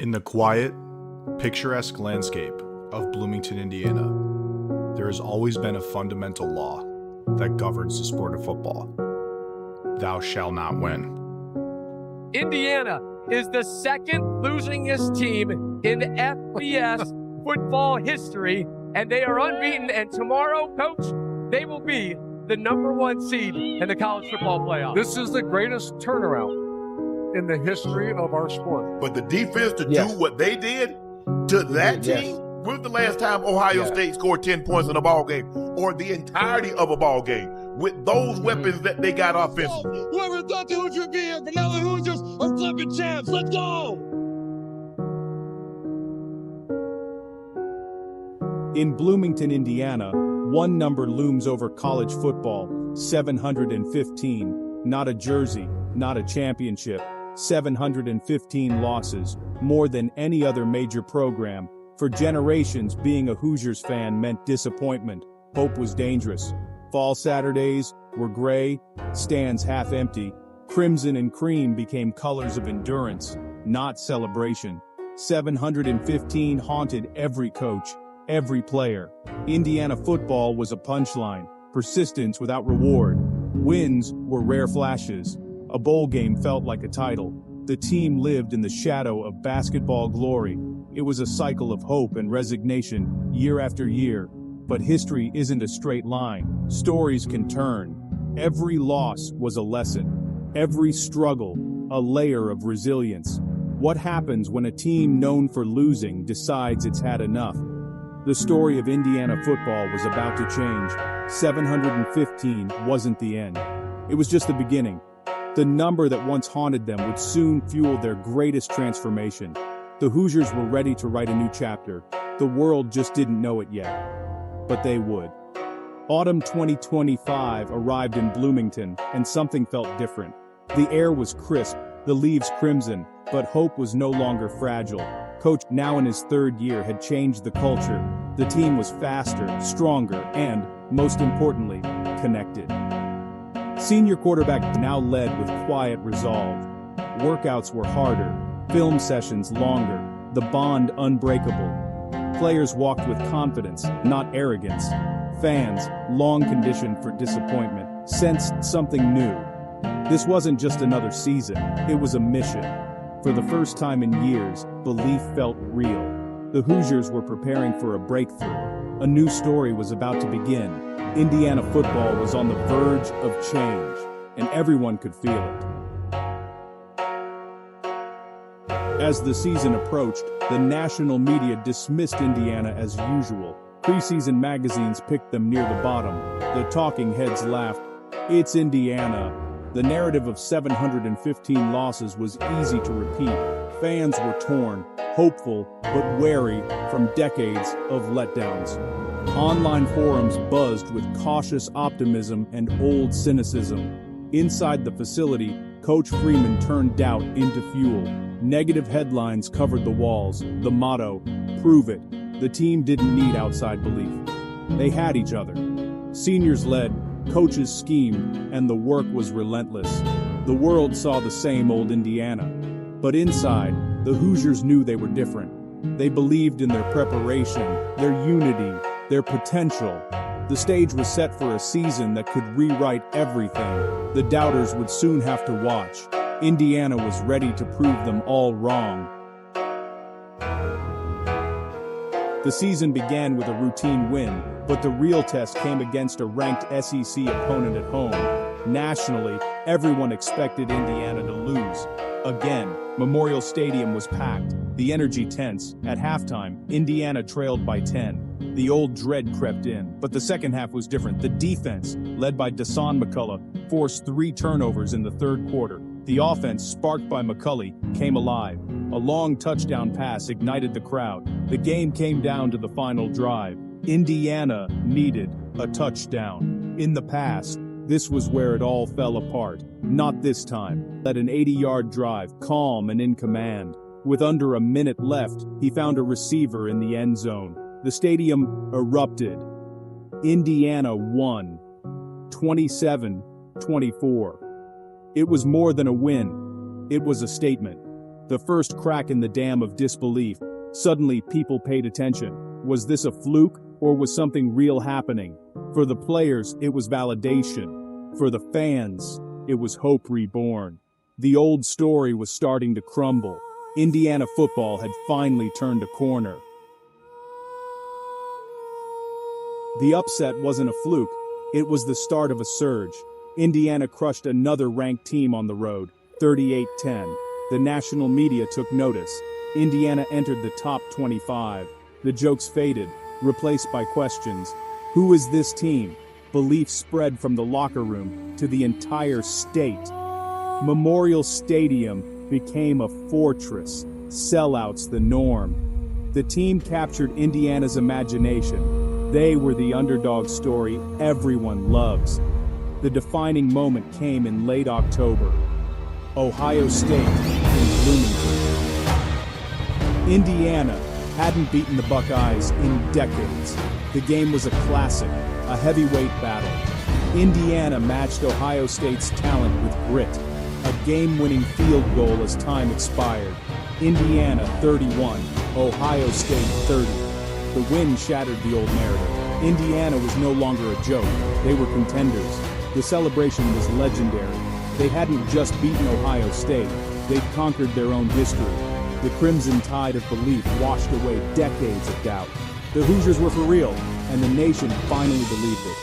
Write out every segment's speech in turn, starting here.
In the quiet, picturesque landscape of Bloomington, Indiana, there has always been a fundamental law that governs the sport of football. Thou shalt not win. Indiana is the second losingest team in FBS football history, and they are unbeaten. And tomorrow, Coach, they will be the #1 seed in the college football playoff. This is the greatest turnaround in the history of our sport. But the defense to do what they did to that team, when was the last time Ohio State scored 10 points in a ball game or the entirety of a ball game with those weapons that they got offensively? Whoever thought the Hoosiers would be here, Fernando Hoosiers are flipping champs. Let's go! In Bloomington, Indiana, one number looms over college football: 715. Not a jersey, not a championship. 715 losses, more than any other major program. For generations, being a Hoosiers fan meant disappointment. Hope was dangerous. Fall Saturdays were gray, stands half empty. Crimson and cream became colors of endurance, not celebration. 715 haunted every coach, every player. Indiana football was a punchline, persistence without reward. Wins were rare flashes. A bowl game felt like a title. The team lived in the shadow of basketball glory. It was a cycle of hope and resignation, year after year. But history isn't a straight line. Stories can turn. Every loss was a lesson. Every struggle, a layer of resilience. What happens when a team known for losing decides it's had enough? The story of Indiana football was about to change. 715 wasn't the end. It was just the beginning. The number that once haunted them would soon fuel their greatest transformation. The Hoosiers were ready to write a new chapter. The world just didn't know it yet. But they would. Autumn 2025 arrived in Bloomington, and something felt different. The air was crisp, the leaves crimson, but hope was no longer fragile. Coach, now in his third year, had changed the culture. The team was faster, stronger, and, most importantly, connected. Senior quarterback now led with quiet resolve. Workouts were harder, film sessions longer, the bond unbreakable. Players walked with confidence, not arrogance. Fans, long conditioned for disappointment, sensed something new. This wasn't just another season, it was a mission. For the first time in years, belief felt real. The Hoosiers were preparing for a breakthrough. A new story was about to begin. Indiana football was on the verge of change, and everyone could feel it. As the season approached, the national media dismissed Indiana as usual. Preseason magazines picked them near the bottom. The talking heads laughed. It's Indiana. The narrative of 715 losses was easy to repeat. Fans were torn, hopeful, but wary from decades of letdowns. Online forums buzzed with cautious optimism and old cynicism. Inside the facility, Coach Freeman turned doubt into fuel. Negative headlines covered the walls. The motto, "Prove it." The team didn't need outside belief. They had each other. Seniors led, coaches schemed, and the work was relentless. The world saw the same old Indiana. But inside, the Hoosiers knew they were different. They believed in their preparation, their unity, their potential. The stage was set for a season that could rewrite everything. The doubters would soon have to watch. Indiana was ready to prove them all wrong. The season began with a routine win, but the real test came against a ranked SEC opponent at home. Nationally, everyone expected Indiana to lose. Again, Memorial Stadium was packed, the energy tense. At halftime, Indiana trailed by 10. The old dread crept in, but the second half was different. The defense, led by Dasan McCullough, forced 3 turnovers in the third quarter. The offense, sparked by McCulley, came alive. A long touchdown pass ignited the crowd. The game came down to the final drive. Indiana needed a touchdown. In the past, this was where it all fell apart. Not this time. Led an 80-yard drive, calm and in command. With under a minute left, he found a receiver in the end zone. The stadium erupted. Indiana won, 27-24. It was more than a win. It was a statement. The first crack in the dam of disbelief. Suddenly, people paid attention. Was this a fluke, or was something real happening? For the players, it was validation. For the fans, it was hope reborn. The old story was starting to crumble. Indiana football had finally turned a corner. The upset wasn't a fluke. It was the start of a surge. Indiana crushed another ranked team on the road, 38-10. The national media took notice. Indiana entered the top 25. The jokes faded, replaced by questions. Who is this team? Belief spread from the locker room to the entire state. Memorial Stadium became a fortress, sellouts the norm. The team captured Indiana's imagination. They were the underdog story everyone loves. The defining moment came in late October. Ohio State in Bloomington. Indiana hadn't beaten the Buckeyes in decades. The game was a classic, a heavyweight battle. Indiana matched Ohio State's talent with grit. A game-winning field goal as time expired. Indiana 31, Ohio State 30. The win shattered the old narrative. Indiana was no longer a joke. They were contenders. The celebration was legendary. They hadn't just beaten Ohio State. They'd conquered their own history. The crimson tide of belief washed away decades of doubt. The Hoosiers were for real, and the nation finally believed it.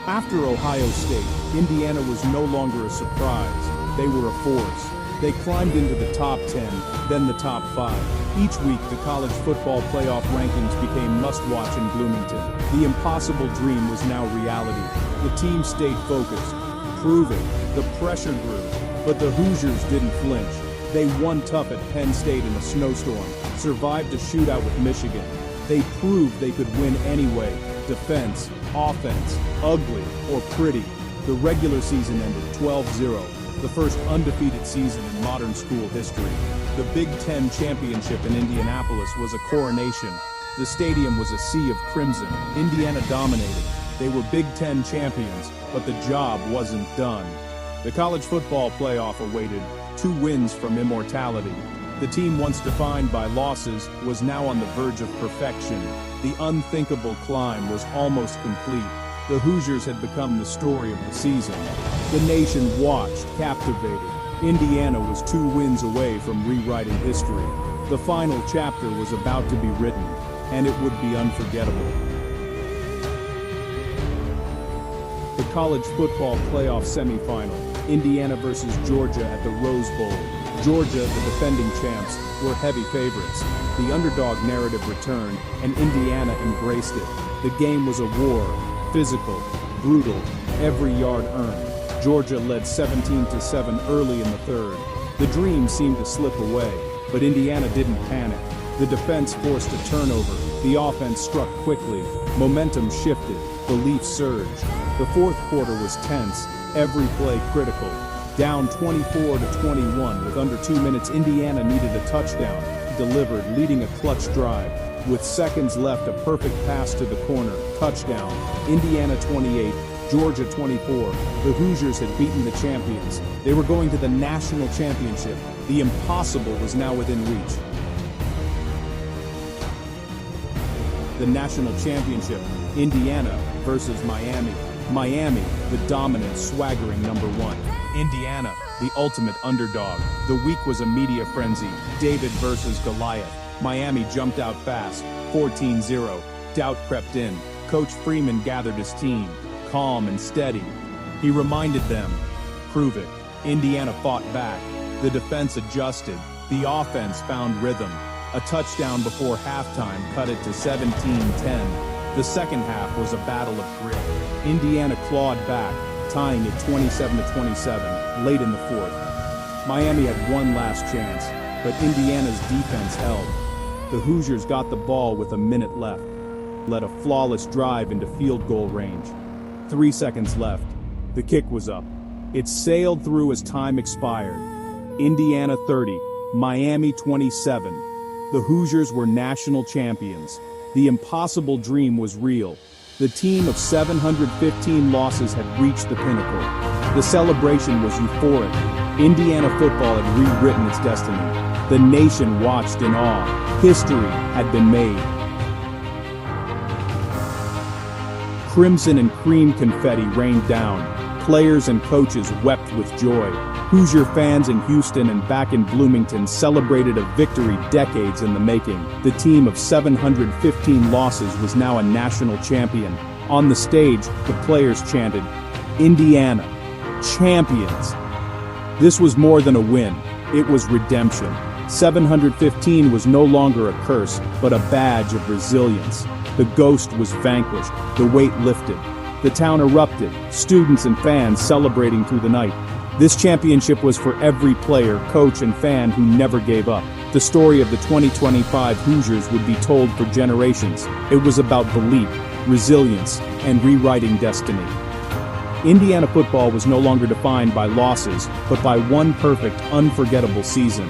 After Ohio State, Indiana was no longer a surprise. They were a force. They climbed into the top 10, then the top 5. Each week, the college football playoff rankings became must-watch in Bloomington. The impossible dream was now reality. The team stayed focused. Prove it. The pressure grew. But the Hoosiers didn't flinch. They won tough at Penn State in a snowstorm, survived a shootout with Michigan. They proved they could win anyway. Defense, offense, ugly or pretty. The regular season ended 12-0, the first undefeated season in modern school history. The Big Ten Championship in Indianapolis was a coronation. The stadium was a sea of crimson. Indiana dominated. They were Big Ten champions, but the job wasn't done. The college football playoff awaited, 2 wins from immortality. The team once defined by losses was now on the verge of perfection. The unthinkable climb was almost complete. The Hoosiers had become the story of the season. The nation watched, captivated. Indiana was 2 wins away from rewriting history. The final chapter was about to be written, and it would be unforgettable. The college football playoff semifinal, Indiana versus Georgia at the Rose Bowl. Georgia, the defending champs, were heavy favorites. The underdog narrative returned, and Indiana embraced it. The game was a war, physical, brutal, every yard earned. Georgia led 17-7 early in the third. The dream seemed to slip away, but Indiana didn't panic. The defense forced a turnover. The offense struck quickly. Momentum shifted. Belief surged. The fourth quarter was tense, every play critical. Down 24-21 with under 2 minutes, Indiana needed a touchdown. Delivered, leading a clutch drive. With seconds left, a perfect pass to the corner. Touchdown. Indiana 28, Georgia 24. The Hoosiers had beaten the champions. They were going to the national championship. The impossible was now within reach. The national championship, Indiana versus Miami. Miami, the dominant, swaggering number 1. Indiana, the ultimate underdog. The week was a media frenzy. David versus Goliath. Miami jumped out fast, 14-0. Doubt crept in. Coach Freeman gathered his team, calm and steady. He reminded them, prove it. Indiana fought back. The defense adjusted. The offense found rhythm. A touchdown before halftime cut it to 17-10. The second half was a battle of grit. Indiana clawed back, tying it 27-27, late in the fourth. Miami had one last chance, but Indiana's defense held. The Hoosiers got the ball with a minute left, led a flawless drive into field goal range. 3 seconds left. The kick was up. It sailed through as time expired. Indiana 30, Miami 27. The Hoosiers were national champions. The impossible dream was real. The team of 715 losses had reached the pinnacle. The celebration was euphoric. Indiana football had rewritten its destiny. The nation watched in awe. History had been made. Crimson and cream confetti rained down. Players and coaches wept with joy. Hoosier fans in Houston and back in Bloomington celebrated a victory decades in the making. The team of 715 losses was now a national champion. On the stage, the players chanted, "Indiana, champions!" This was more than a win. It was redemption. 715 was no longer a curse, but a badge of resilience. The ghost was vanquished. The weight lifted. The town erupted, students and fans celebrating through the night. This championship was for every player, coach, and fan who never gave up. The story of the 2025 Hoosiers would be told for generations. It was about belief, resilience, and rewriting destiny. Indiana football was no longer defined by losses, but by one perfect, unforgettable season.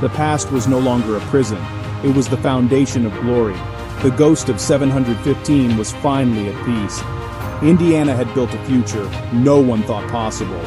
The past was no longer a prison. It was the foundation of glory. The ghost of 715 was finally at peace. Indiana had built a future no one thought possible.